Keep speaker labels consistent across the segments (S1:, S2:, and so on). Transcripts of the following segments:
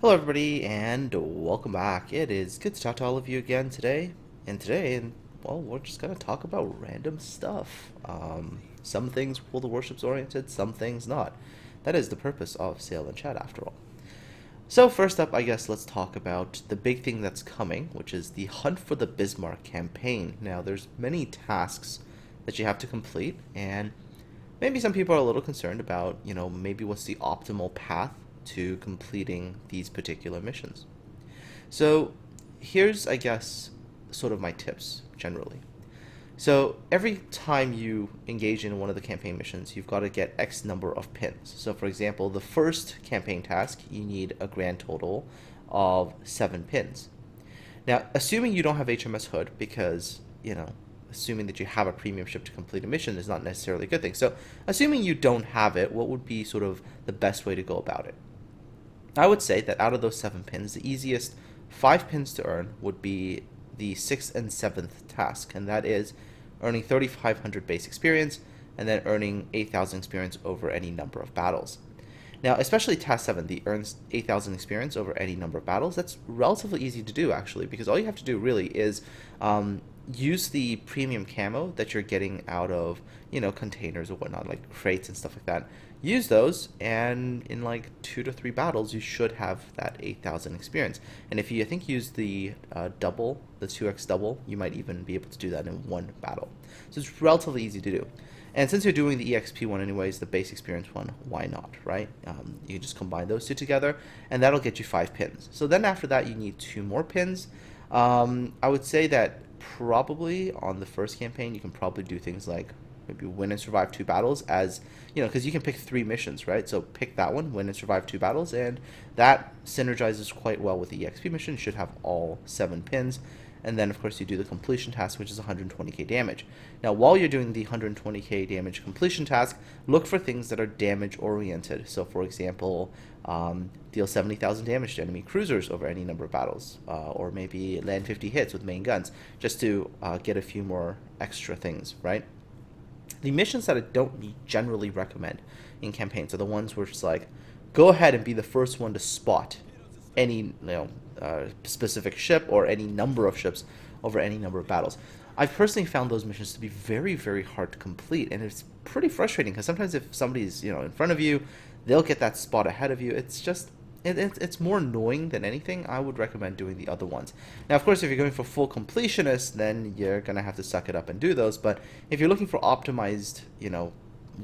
S1: Hello everybody and welcome back. It is good to talk to all of you again today. Well, we're just going to talk about random stuff. Some things World of Warships oriented, some things not. That is the purpose of Sail and Chat after all. So first up, I guess let's talk about the big thing that's coming, which is the Hunt for the Bismarck campaign. Now there's many tasks that you have to complete, and maybe some people are a little concerned about, maybe what's the optimal path to completing these particular missions. So here's, I guess, sort of my tips generally. So every time you engage in one of the campaign missions, you've got to get X number of pins. So for example, the first campaign task, you need a grand total of 7 pins. Now, assuming you don't have HMS Hood, because, assuming that you have a premium ship to complete a mission is not necessarily a good thing. So assuming you don't have it, what would be sort of the best way to go about it? I would say that out of those 7 pins, the easiest 5 pins to earn would be the 6th and 7th task, and that is earning 3,500 base experience and then earning 8,000 experience over any number of battles. Now, especially task 7, the earns 8,000 experience over any number of battles, that's relatively easy to do actually, because all you have to do really is use the premium camo that you're getting out of, containers or whatnot, like crates and stuff like that. Use those, and in like 2 to 3 battles, you should have that 8,000 experience. And if you, I think, use the double, the 2x double, you might even be able to do that in 1 battle. So it's relatively easy to do. And since you're doing the EXP one anyways, the base experience one, why not, right? You just combine those two together, and that'll get you 5 pins. So then after that, you need 2 more pins. I would say that probably on the first campaign, you can probably do things like maybe win and survive 2 battles, as because you can pick 3 missions, right? So pick that one, win and survive 2 battles, and that synergizes quite well with the EXP mission. You should have all 7 pins. And then, of course, you do the completion task, which is 120k damage. Now, while you're doing the 120k damage completion task, look for things that are damage-oriented. So, for example, deal 70,000 damage to enemy cruisers over any number of battles, or maybe land 50 hits with main guns, just to get a few more extra things, right? The missions that I don't generally recommend in campaigns are the ones where it's like, go ahead and be the first one to spot any, specific ship or any number of ships over any number of battles. I've personally found those missions to be very, very hard to complete, and it's pretty frustrating because sometimes if somebody's in front of you, they'll get that spot ahead of you. It's just it's more annoying than anything. I would recommend doing the other ones. Now, of course, if you're going for full completionists, then you're gonna have to suck it up and do those. But if you're looking for optimized,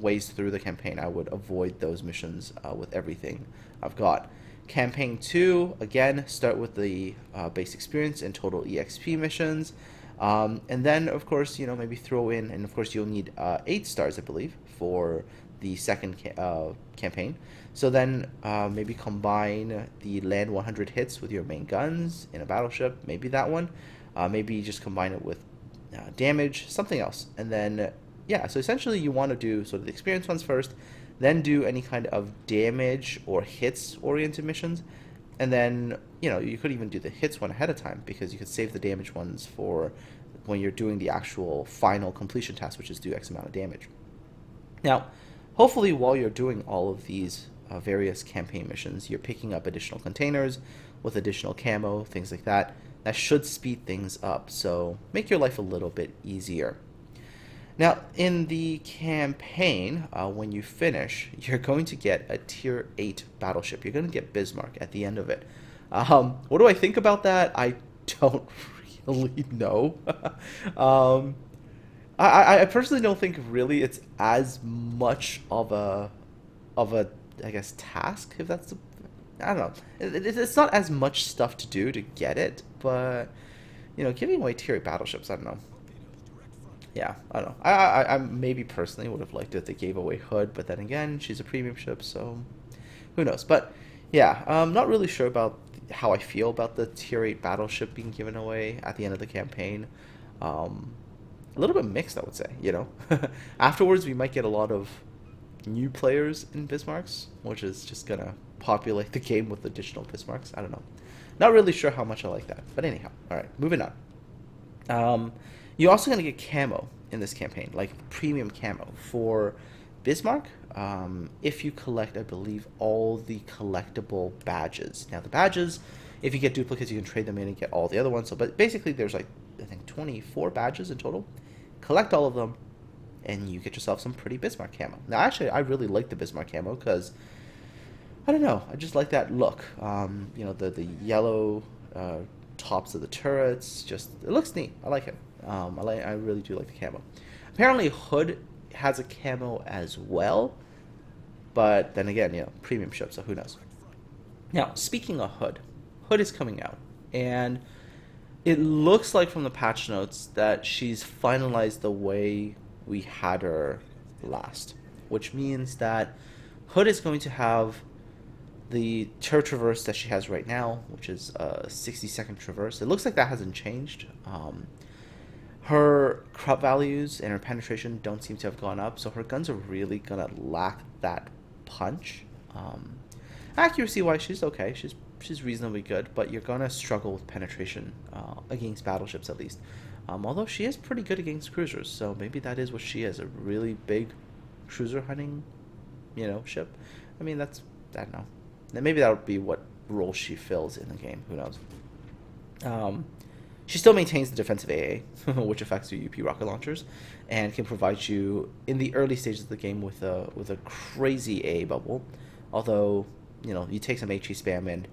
S1: ways through the campaign, I would avoid those missions with everything I've got. Campaign 2, again, start with the base experience and total EXP missions. And then, of course, maybe throw in, and of course you'll need 8 stars, I believe, for the second campaign. So then maybe combine the land 100 hits with your main guns in a battleship, maybe that one. Maybe just combine it with damage, something else. And then, yeah, so essentially you want to do sort of the experience ones first, then do any kind of damage or hits oriented missions, and then you could even do the hits one ahead of time, because you could save the damage ones for when you're doing the actual final completion task, which is do X amount of damage. Now, hopefully while you're doing all of these various campaign missions, you're picking up additional containers with additional camo, things like that. That should speed things up, so make your life a little bit easier. Now, in the campaign, when you finish, you're going to get a Tier 8 battleship. You're going to get Bismarck at the end of it. What do I think about that? I don't really know. I personally don't think really it's as much of a I guess task, if that's I don't know. It's not as much stuff to do to get it, but giving away Tier 8 battleships, I don't know. Yeah, I don't know. I maybe personally would have liked it if they gave away Hood, but then again, she's a premium ship, so who knows. But yeah, I'm not really sure about how I feel about the Tier 8 battleship being given away at the end of the campaign. A little bit mixed, I would say, Afterwards, we might get a lot of new players in Bismarcks, which is just going to populate the game with additional Bismarcks. I don't know. Not really sure how much I like that. But anyhow, all right, moving on. You're also going to get camo in this campaign, like premium camo for Bismarck, if you collect, I believe, all the collectible badges. Now, the badges, if you get duplicates, you can trade them in and get all the other ones. So, but basically, there's like, I think, 24 badges in total. Collect all of them, and you get yourself some pretty Bismarck camo. Now, actually, I really like the Bismarck camo because, I don't know, I just like that look. You know, the yellow tops of the turrets, just, it looks neat. I like it. I really do like the camo. Apparently, Hood has a camo as well, but then again, you know, premium ship, so who knows. Now, speaking of Hood, Hood is coming out, and it looks like from the patch notes that she's finalized the way we had her last, which means that Hood is going to have the turret traverse that she has right now, which is a 60-second traverse. It looks like that hasn't changed. Her crop values and her penetration don't seem to have gone up, so her guns are really gonna lack that punch. Accuracy-wise, she's okay. She's reasonably good, but you're gonna struggle with penetration against battleships at least. Although she is pretty good against cruisers, so maybe that is what she is—a really big cruiser hunting, you know, ship. I mean, that's, I don't know. Maybe that would be what role she fills in the game. Who knows? She still maintains the defensive AA, which affects your UP rocket launchers, and can provide you in the early stages of the game with a crazy AA bubble. Although, you know, you take some HE spam and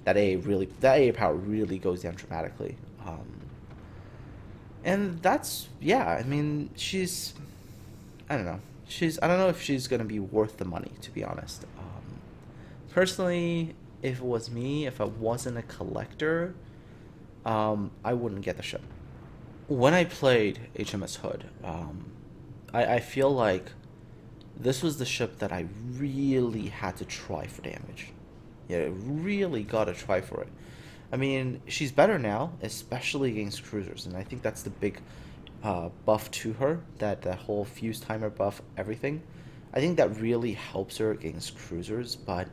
S1: that AA power really goes down dramatically. And that's, yeah. I mean, I don't know. I don't know if she's gonna be worth the money, to be honest. Personally, if it was me, if I wasn't a collector, I wouldn't get the ship. When I played HMS Hood, I feel like this was the ship that I really had to try for damage. Yeah, really got to try for it. I mean, she's better now, especially against cruisers, and I think that's the big buff to her, that whole fuse timer buff, everything. I think that really helps her against cruisers, but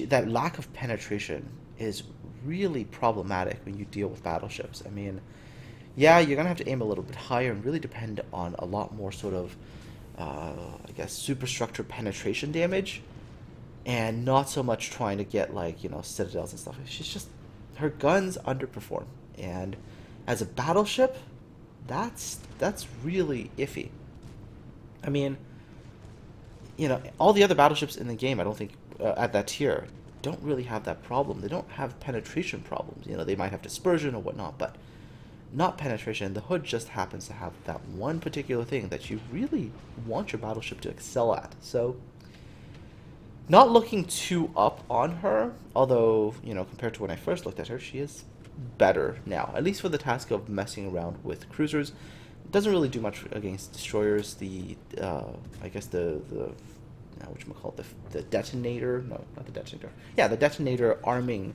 S1: that lack of penetration is really problematic when you deal with battleships. I mean, yeah, you're gonna have to aim a little bit higher and really depend on a lot more sort of, I guess, superstructure penetration damage, and not so much trying to get, like, you know, citadels and stuff. She's just, her guns underperform, and as a battleship, that's really iffy. I mean, you know, all the other battleships in the game, I don't think at that tier don't really have that problem. They don't have penetration problems. You know, they might have dispersion or whatnot, but not penetration. The Hood just happens to have that one particular thing that you really want your battleship to excel at. So, not looking too up on her, although, you know, compared to when I first looked at her, she is better now, at least for the task of messing around with cruisers. Doesn't really do much against destroyers. I guess the detonator, no, not the detonator, yeah, the detonator arming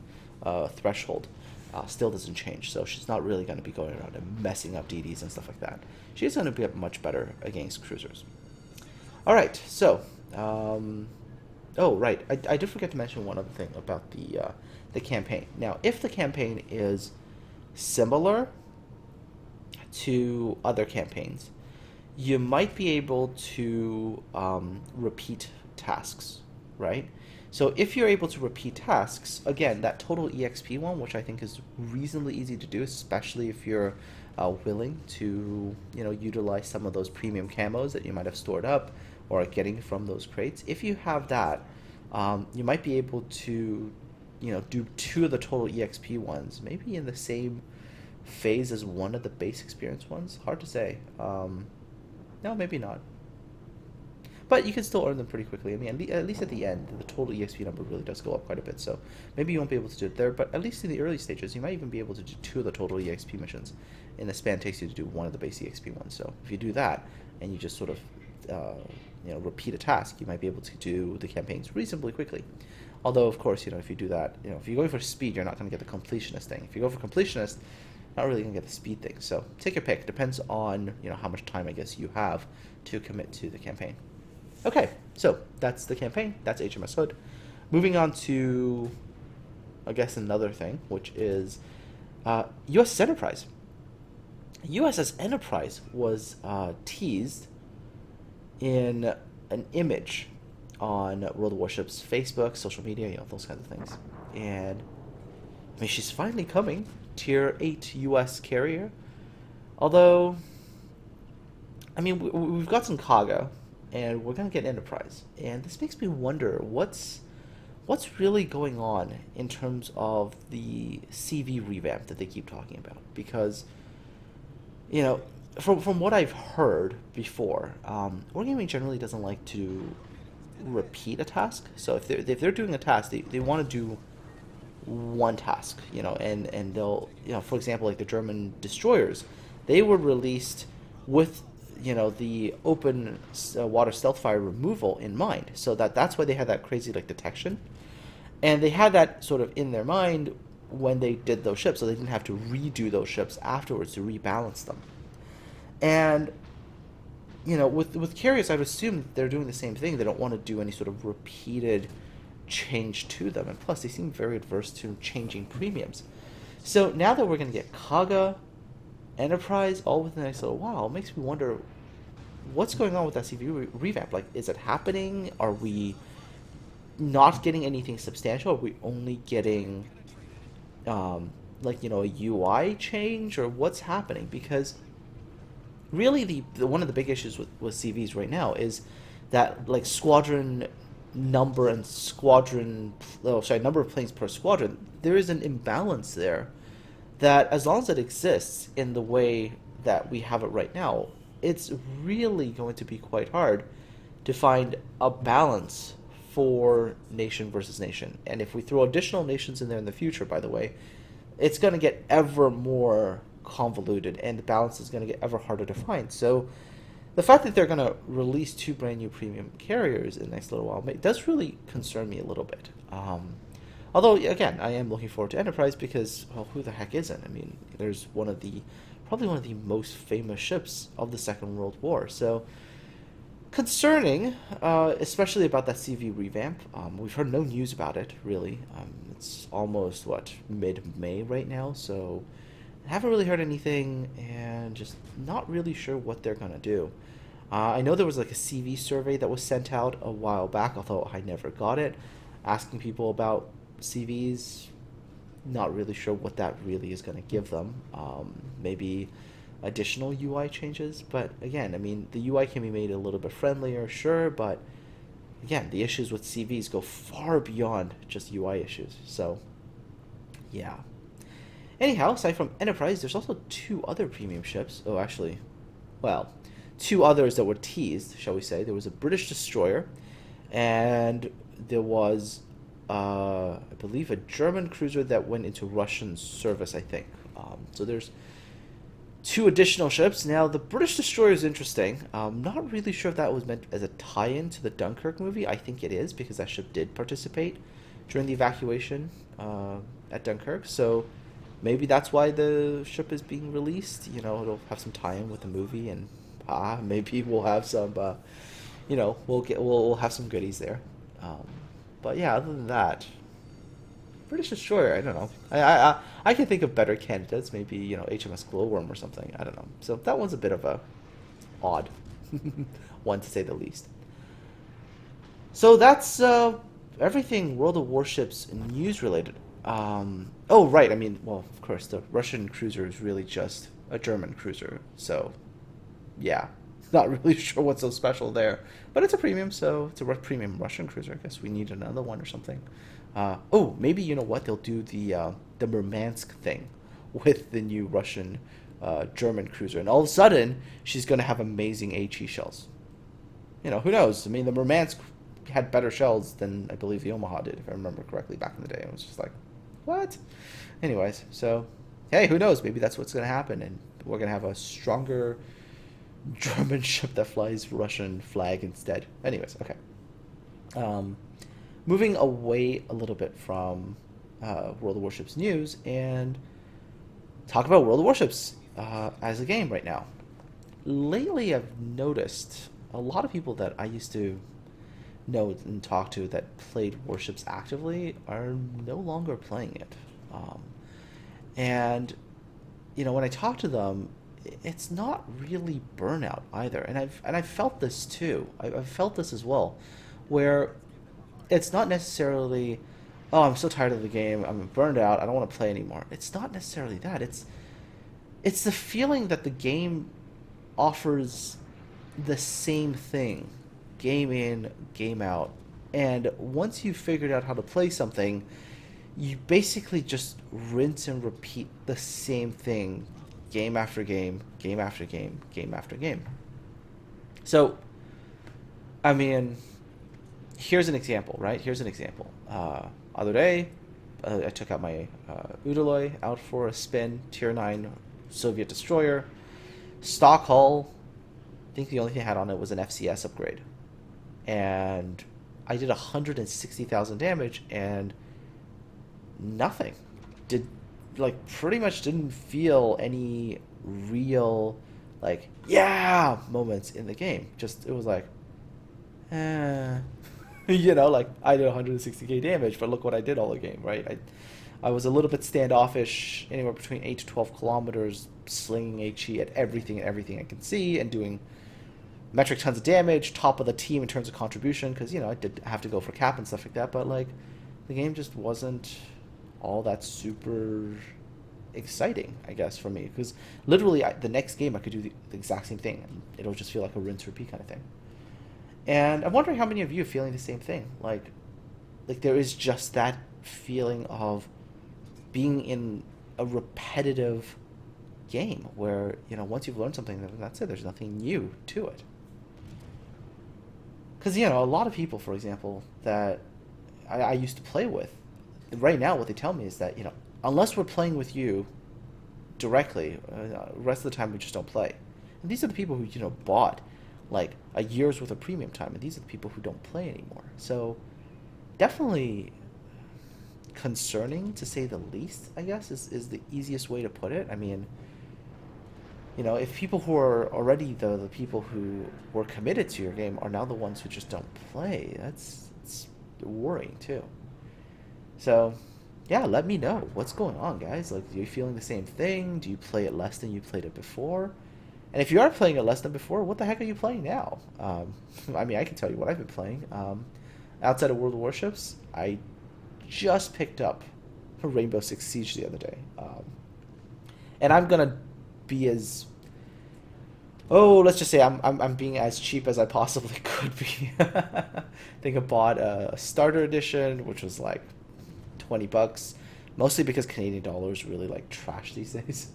S1: threshold still doesn't change, so she's not really going to be going around and messing up DDs and stuff like that. She's going to be much better against cruisers. Alright, so oh right, I did forget to mention one other thing about the campaign. Now, if the campaign is similar to other campaigns, you might be able to repeat tasks, right? So if you're able to repeat tasks, again, that total EXP one, which I think is reasonably easy to do, especially if you're willing to, you know, utilize some of those premium camos that you might have stored up or are getting from those crates. If you have that, you might be able to, you know, do 2 of the total EXP ones, maybe in the same phase as one of the base experience ones. Hard to say. No, maybe not. But you can still earn them pretty quickly. I mean, at least at the end, the total EXP number really does go up quite a bit. So maybe you won't be able to do it there, but at least in the early stages, you might even be able to do 2 of the total EXP missions in the span it takes you to do 1 of the base EXP ones. So if you do that, and you just sort of, you know, repeat a task, you might be able to do the campaigns reasonably quickly. Although, of course, you know, if you do that, you know, if you're going for speed, you're not going to get the completionist thing. If you go for completionist, not really going to get the speed thing. So take your pick. Depends on, you know, how much time, I guess, you have to commit to the campaign. Okay, so that's the campaign. That's HMS Hood. Moving on to, I guess, another thing, which is USS Enterprise. USS Enterprise was teased in an image on World of Warships Facebook, social media, those kinds of things. And I mean, she's finally coming, Tier 8 U.S. carrier. Although, I mean, we've got some Kaga, and we're gonna get Enterprise, and this makes me wonder what's really going on in terms of the CV revamp that they keep talking about. Because, from what I've heard before, Wargaming generally doesn't like to repeat a task. So if they're doing a task, they want to do one task, and they'll, for example, like the German destroyers, they were released with, the open water stealth fire removal in mind. So that's why they had that crazy like detection, and they had that sort of in their mind when they did those ships, so they didn't have to redo those ships afterwards to rebalance them. And with carriers, I'd assume they're doing the same thing. They don't want to do any sort of repeated change to them, and plus they seem very adverse to changing premiums. So now that we're going to get Kaga, Enterprise, all within the next little while, it makes me wonder what's going on with that CV revamp. Like, is it happening? Are we not getting anything substantial? Are we only getting a UI change, or what's happening? Because really the one of the big issues with CVs right now is that like squadron number and number of planes per squadron, there is an imbalance there that, as long as it exists in the way that we have it right now, it's really going to be quite hard to find a balance for nation versus nation. And if we throw additional nations in there in the future, by the way, it's going to get ever more convoluted, and the balance is going to get ever harder to find. So the fact that they're going to release 2 brand new premium carriers in the next little while does really concern me a little bit. Although, again, I am looking forward to Enterprise because, well, who the heck isn't? I mean, there's probably one of the most famous ships of the Second World War. So concerning, especially about that CV revamp. We've heard no news about it, really. It's almost, mid-May right now, so I haven't really heard anything, and just not really sure what they're going to do. I know there was like a CV survey that was sent out a while back, although I never got it, asking people about CVs. Not really sure what that really is going to give them. Maybe additional UI changes, but again, I mean, the UI can be made a little bit friendlier, sure, but again, the issues with CVs go far beyond just UI issues. So, yeah. Anyhow, aside from Enterprise, there's also 2 other premium ships. Oh, actually, well, 2 others that were teased, shall we say. There was a British destroyer, and there was, I believe, a German cruiser that went into Russian service, I think. So there's 2 additional ships. Now, the British destroyer is interesting. I'm not really sure if that was meant as a tie-in to the Dunkirk movie. I think it is, because that ship did participate during the evacuation at Dunkirk. So maybe that's why the ship is being released. It'll have some tie-in with the movie, and maybe we'll have some, we'll have some goodies there. But yeah, other than that, British destroyer, I don't know. I can think of better candidates. Maybe HMS Glowworm or something. I don't know. So that one's a bit of a odd one, to say the least. So that's everything World of Warships news related. Oh, right. I mean, well, of course, the Russian cruiser is really just a German cruiser. So, yeah, not really sure what's so special there. But it's a premium, so it's a premium Russian cruiser. I guess we need another one or something. Oh, maybe, you know what, they'll do the Murmansk thing with the new Russian German cruiser. And all of a sudden, she's going to have amazing HE shells. Who knows? I mean, the Murmansk had better shells than I believe the Omaha did, if I remember correctly, back in the day. It was just like, what? Anyways, so, hey, who knows? Maybe that's what's going to happen, and we're going to have a stronger German ship that flies Russian flag instead. Anyways, okay. Moving away a little bit from World of Warships news, and talk about World of Warships as a game right now. Lately, I've noticed a lot of people that I used to know and talk to that played Warships actively are no longer playing it. And when I talk to them, it's not really burnout either. And I've felt this too. I've felt this as well, where it's not necessarily, oh, I'm so tired of the game, I'm burned out, I don't want to play anymore. It's not necessarily that. It's the feeling that the game offers the same thing, game in, game out. And once you've figured out how to play something, you basically just rinse and repeat the same thing game after game, game after game, game after game. So, I mean, here's an example, right? Here's an example. Other day, I took out my Udaloy out for a spin, Tier 9 Soviet destroyer. Stock hull, I think the only thing I had on it was an FCS upgrade. And I did 160,000 damage and nothing. Pretty much didn't feel any real, like, yeah moments in the game. Just, it was like, like, I did 160k damage, but look what I did all the game, right? I was a little bit standoffish, anywhere between 8 to 12 kilometers, slinging HE at everything and everything I can see, and doing metric tons of damage, top of the team in terms of contribution, because, I did have to go for cap and stuff like that, but, like, the game just wasn't all that super exciting, I guess, for me, because literally the next game I could do the exact same thing, and it'll just feel like a rinse repeat kind of thing. And I'm wondering how many of you are feeling the same thing, like there is just that feeling of being in a repetitive game where, once you've learned something, that's it, there's nothing new to it. Because, a lot of people, for example, that I used to play with, right now what they tell me is that, unless we're playing with you directly, the rest of the time we just don't play. And these are the people who, bought like a year's worth of premium time, and these are the people who don't play anymore. So definitely concerning, to say the least, I guess, is the easiest way to put it. I mean, if people who are already the people who were committed to your game are now the ones who just don't play, it's worrying too. So, yeah, let me know what's going on, guys. Like, are you feeling the same thing? Do you play it less than you played it before? And if you are playing it less than before, what the heck are you playing now? I mean, I can tell you what I've been playing. Outside of World of Warships, I just picked up Rainbow Six Siege the other day. And I'm gonna be as... let's just say I'm being as cheap as I possibly could be. I think I bought a starter edition, which was like $20, mostly because Canadian dollars really like trash these days.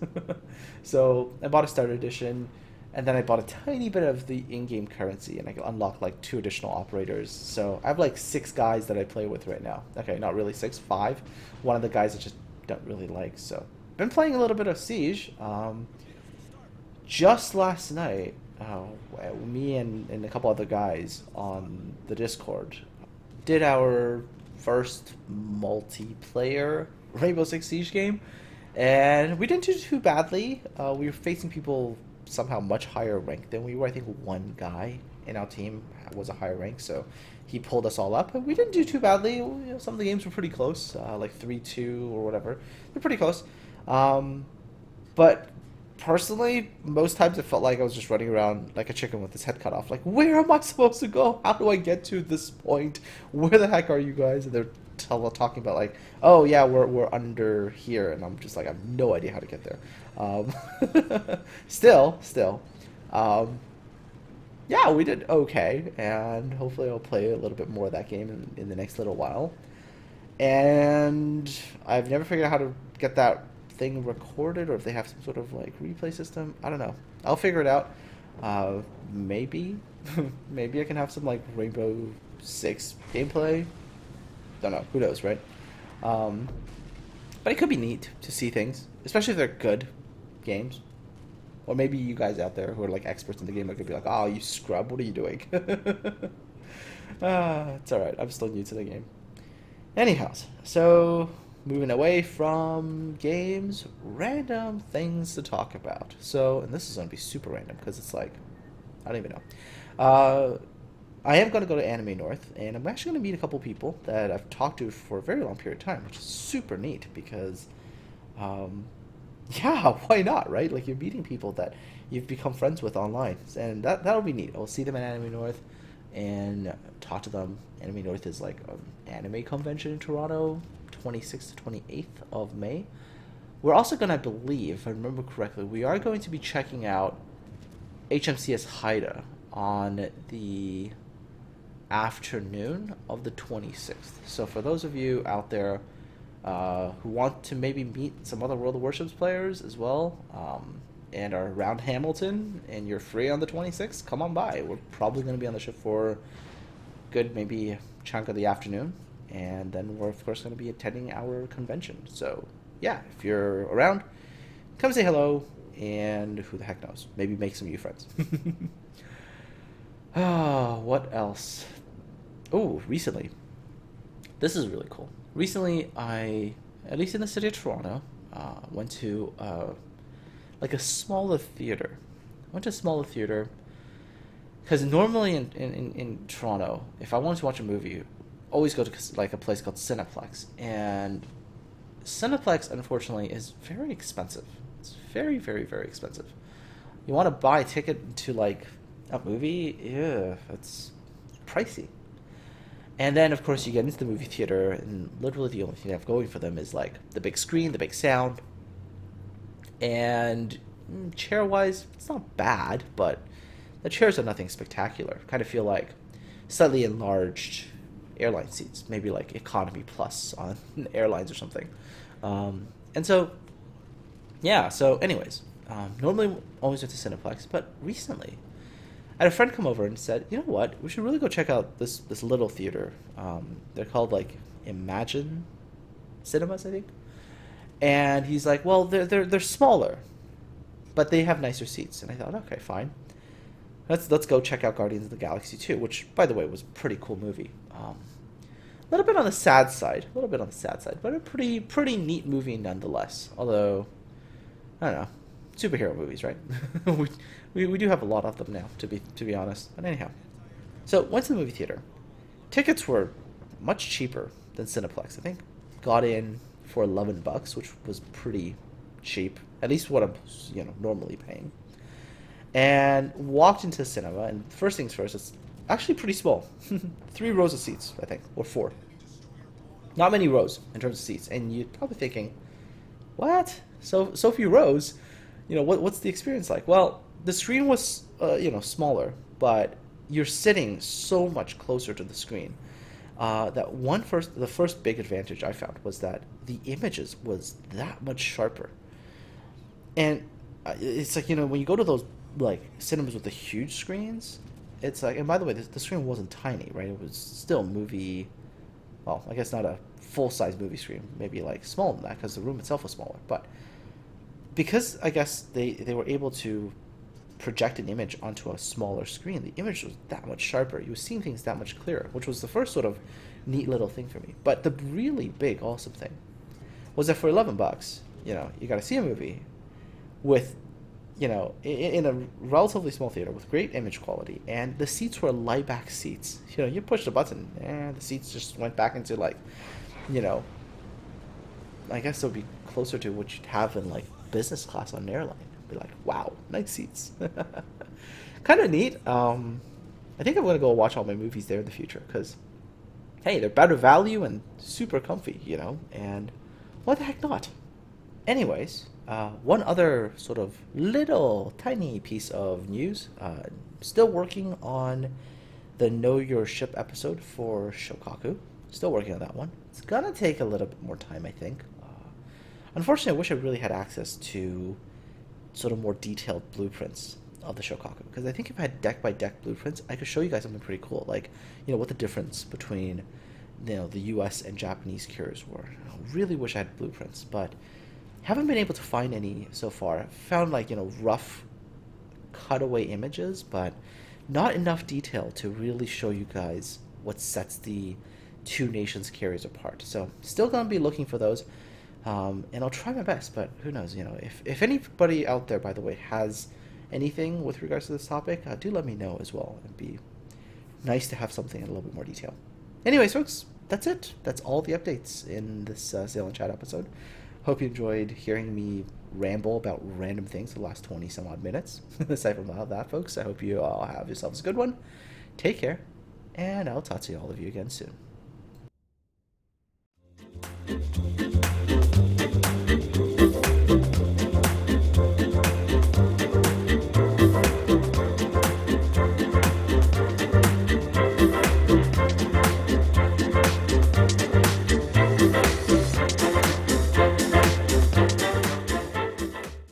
S1: So I bought a starter edition, and then I bought a tiny bit of the in-game currency, and I unlocked like 2 additional operators. So I have like 6 guys that I play with right now. Okay, not really 6, 5. One of the guys I just don't really like. So been playing a little bit of Siege. Just last night, me and a couple other guys on the Discord did our first multiplayer Rainbow Six Siege game, and we didn't do too badly. We were facing people somehow much higher ranked than we were. I think one guy in our team was a higher rank, so he pulled us all up. But we didn't do too badly. Some of the games were pretty close, like 3-2 or whatever. They're pretty close. But personally, most times it felt like I was just running around like a chicken with his head cut off. Like, where am I supposed to go? How do I get to this point? Where the heck are you guys? And they're talking about like, oh yeah, we're under here, and I'm just like, I have no idea how to get there. Still, yeah, we did okay, and hopefully I'll play a little bit more of that game in the next little while. And I've never figured out how to get that thing recorded, or if they have some sort of like replay system. I don't know. I'll figure it out. Maybe maybe I can have some like Rainbow Six gameplay. Don't know. Who knows, right? But it could be neat to see things, especially if they're good games. Or maybe you guys out there who are like experts in the game, I could be like, oh, you scrub, what are you doing? It's alright. I'm still new to the game. Anyhow, so moving away from games, random things to talk about. So, and this is going to be super random because it's like, I don't even know. I am going to go to Anime North, and I'm actually going to meet a couple people that I've talked to for a very long period of time, which is super neat because Yeah, why not, right? Like you're meeting people that you've become friends with online, and that'll be neat. I'll see them at Anime North and talk to them. Anime North is like an anime convention in Toronto, 26th to 28th of May. We're also gonna, I believe, if I remember correctly, we are going to be checking out HMCS Haida on the afternoon of the 26th. So for those of you out there who want to maybe meet some other World of Warships players as well, and are around Hamilton and you're free on the 26th, come on by. We're probably going to be on the ship for good maybe chunk of the afternoon, and then we're of course going to be attending our convention. So yeah, if you're around, come say hello, and who the heck knows, maybe make some new friends. What else? Oh, recently, this is really cool. Recently, I, at least in the city of Toronto, went to like a smaller theater. I went to a smaller theater because normally in Toronto, if I wanted to watch a movie, always go to like a place called Cineplex, and Cineplex unfortunately is very expensive. It's very, very, very expensive. You want to buy a ticket to like a movie, yeah, it's pricey. And then, of course, you get into the movie theater, and literally the only thing they have going for them is like the big screen, the big sound, and chair-wise, it's not bad, but the chairs are nothing spectacular. Kind of feel like slightly enlarged airline seats, maybe like economy plus on airlines or something. And so, yeah. So, anyways, normally always went to Cineplex, but recently I had a friend come over and said, you know what, we should really go check out this little theater. They're called like Imagine Cinemas, I think. And he's like, well, they're smaller, but they have nicer seats. And I thought, okay, fine. Let's go check out Guardians of the Galaxy 2, which, by the way, was a pretty cool movie. A little bit on the sad side, but a pretty neat movie nonetheless. Although, I don't know, superhero movies, right? we do have a lot of them now, to be honest. But anyhow, so went to the movie theater. Tickets were much cheaper than Cineplex. I think got in for $11, which was pretty cheap, at least what I'm normally paying. And walked into the cinema, and first things first, it's actually pretty small. 3 rows of seats, I think, or 4. Not many rows in terms of seats, and you're probably thinking, what? So few rows? What's the experience like? Well, the screen was smaller, but you're sitting so much closer to the screen. The first big advantage I found was that the images was that much sharper. And it's like, when you go to those like cinemas with the huge screens, it's like, and by the way, the screen wasn't tiny, right? It was still movie, well, I guess not a full-size movie screen, maybe like smaller than that because the room itself was smaller. But because I guess they were able to project an image onto a smaller screen, the image was that much sharper. You were seeing things that much clearer, which was the first sort of neat little thing for me. But the really big, awesome thing was that for $11, you got to see a movie with, in a relatively small theater with great image quality, and the seats were lie-back seats. You pushed a button, and the seats just went back into like, I guess it would be closer to what you'd have in like business class on an airline. Be like, wow, nice seats. Kind of neat. I think I'm gonna go watch all my movies there in the future because, hey, they're better value and super comfy, and what the heck not? Anyways, one other sort of little tiny piece of news. Still working on the Know Your Ship episode for Shokaku. Still working on that one. It's gonna take a little bit more time, I think. Unfortunately, I wish I really had access to sort of more detailed blueprints of the Shokaku, because I think if I had deck by deck blueprints, I could show you guys something pretty cool, like what the difference between the US and Japanese carriers were. I really wish I had blueprints, but haven't been able to find any so far. I've found like rough cutaway images, but not enough detail to really show you guys what sets the two nations carriers apart. So still gonna be looking for those. And I'll try my best, but who knows, if anybody out there, by the way, has anything with regards to this topic, do let me know as well. It'd be nice to have something in a little bit more detail. Anyways, folks, that's it. That's all the updates in this Sail and Chat episode. Hope you enjoyed hearing me ramble about random things for the last 20 some odd minutes. Aside from that, folks, I hope you all have yourselves a good one. Take care, and I'll talk to all of you again soon.